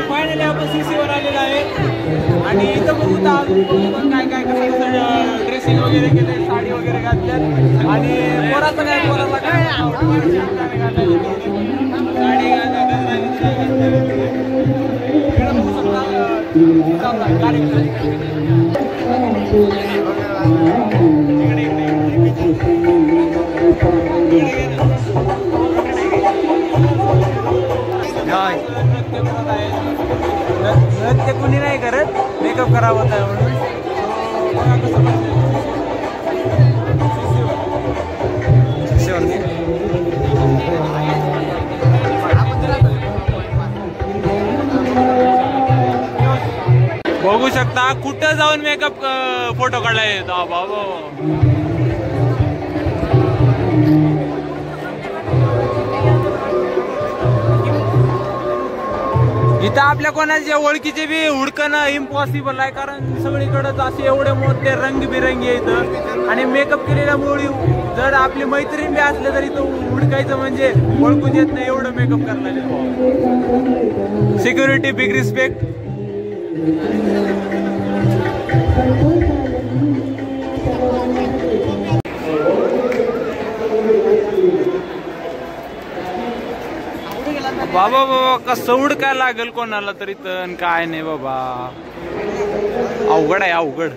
Finally आपण सीसीवर आलेला आहे आणि इथं बघू काय काय कसं ड्रेसिंग वगैरे केले, साडी वगैरे घातल्यात आणि पोराचं काय पोराला काय साडी नृत्य कुणी नाही करत, मेकअप करावा होता म्हणून बघू शकता कुठं जाऊन मेकअप फोटो काढलाय बाबा. इथं आपल्या कोणाच्या ओळखीचे बी हुडकणं इम्पॉसिबल आहे, कारण सगळीकडे असे एवढे मोठे रंगबिरंगी आहेत आणि मेकअप केलेल्या मुली जर आपली मैत्रीण बी असले तरी तो हुडकायचं म्हणजे ओळखून येत नाही, एवढं मेकअप करणारे. Security big respect. बाबा बाबा कसं हुडकाय लागेल कोणाला तरी तर काय नाही बाबा, अवघड आहे अवघड.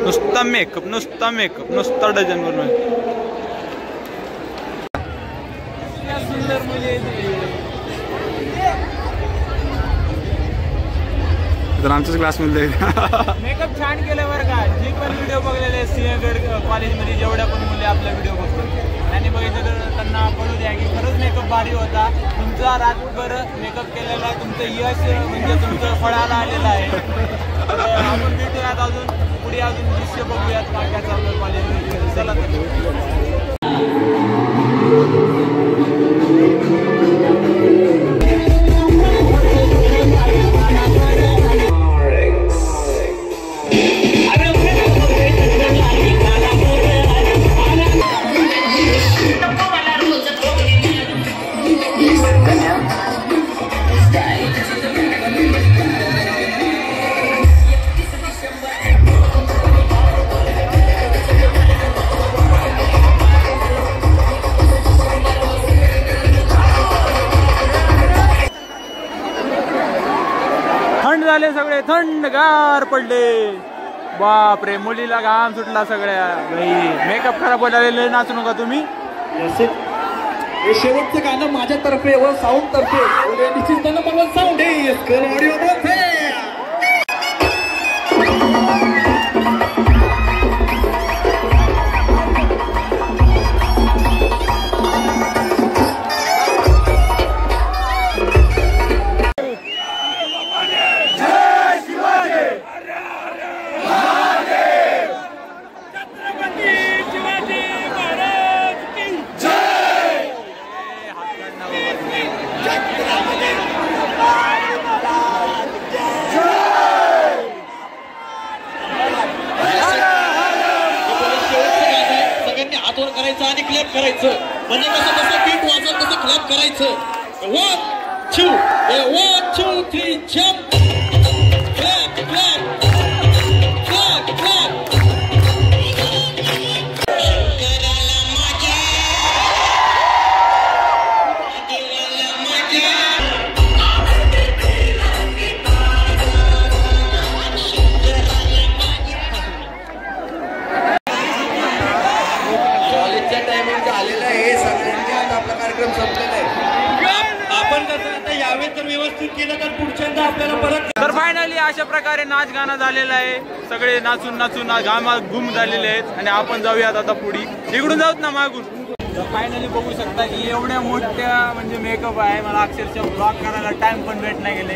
नुसता मेकअप नुसता डझन बनवाय. सुंदर मुली तर आमच्याच क्लासमध्ये मेकअप छान केलं बरं का. जे पण व्हिडिओ बघलेले सिंहगड कॉलेजमध्ये जेवढ्या पण मुली आपला व्हिडिओ बघतात त्यांनी बघितलं तर त्यांना कळू द्या की खरंच मेकअप भारी होता. तुमचा रातभर मेकअप केलेला तुमचं यश म्हणजे तुमचं फळाला आलेलं आहे. आपण भेटूयात अजून पुढे, अजून दृश्य बघूयात काय काय चाललं कॉलेजमध्ये. चला झाले सगळे, थंडगार पडले. बापरे, मुलीला घाम सुटला सगळ्या. मेकअप खराब झालेले, नाचू नका तुम्ही. हे शेवटचं गाणं माझ्यातर्फे व साऊंड तर्फे निश्चित साऊंड करायचं आणि क्लॅप करायचं, म्हणजे कसं कसं बीट वाजवत कसं क्लॅप करायचं. 1 2 1 2 3 jump clap clap clap clap. तर फायनली अशा प्रकारे नाच गाणं झालेला आहे. सगळे नाचून नाचून घामात गुम झालेले आहेत आणि आपण जाऊयात आता पुढे. इकडून जाऊत ना मागून. तर फायनली बघू शकता की एवढ्या मोठ्या म्हणजे मेकअप आहे. मला अक्षरशः ब्लॉग करायला टाइम पण भेट नाही गेले,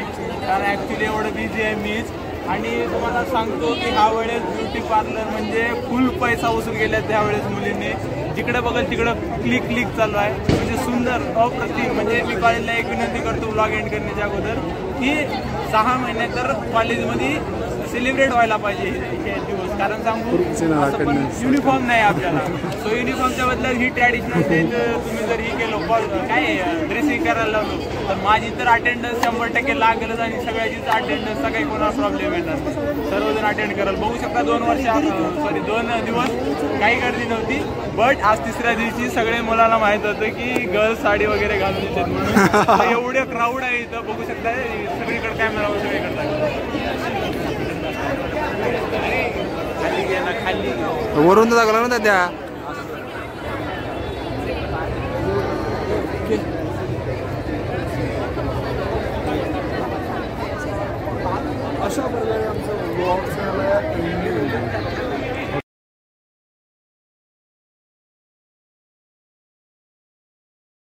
कारण ऍक्च्युली एवढं बिझी आहे मीच. आणि तुम्हाला सांगतो की ह्या वेळेस ब्युटी पार्लर म्हणजे फुल पैसा वसूल केल्यात ह्या वेळेस मुलींनी. जिकडे बघल तिकडं क्लिक क्लिक चालू आहे. म्हणजे सुंदर अप्रतिम. म्हणजे मी कॉलेजला एक विनंती करतो ब्लॉग एंड करण्याच्या अगोदर की 6 महिने तर कॉलेजमध्ये सेलिब्रेट व्हायला पाहिजे हे दिवस. कारण सांगू असं पण युनिफॉर्म नाही आपल्याला. सो युनिफॉर्मच्या बदल्यात ही ट्रॅडिशनल डे तुम्ही जर ही केलं काय ड्रेसिंग करायला लावलो तर माझी तर अटेंडन्स 100% लागेलच आणि सगळ्याचीच अटेंडन्सचा काही कोणाला प्रॉब्लेम येणार नाही. सर्वजण अटेंड कराल. बघू शकता 2 दिवस काही गर्दी नव्हती. बट आज तिसऱ्या दिवशी सगळे मुलाला माहित होतं की गर्ल्स साडी वगैरे घालून येतात म्हणून. एवढे क्राऊड आहे इथं बघू शकता. सगळीकडे कॅमेरा सगळीकडे खाली गेला खाली वरून तर दाखवला ना त्या अशा प्रकारे आमचं ब्लॉग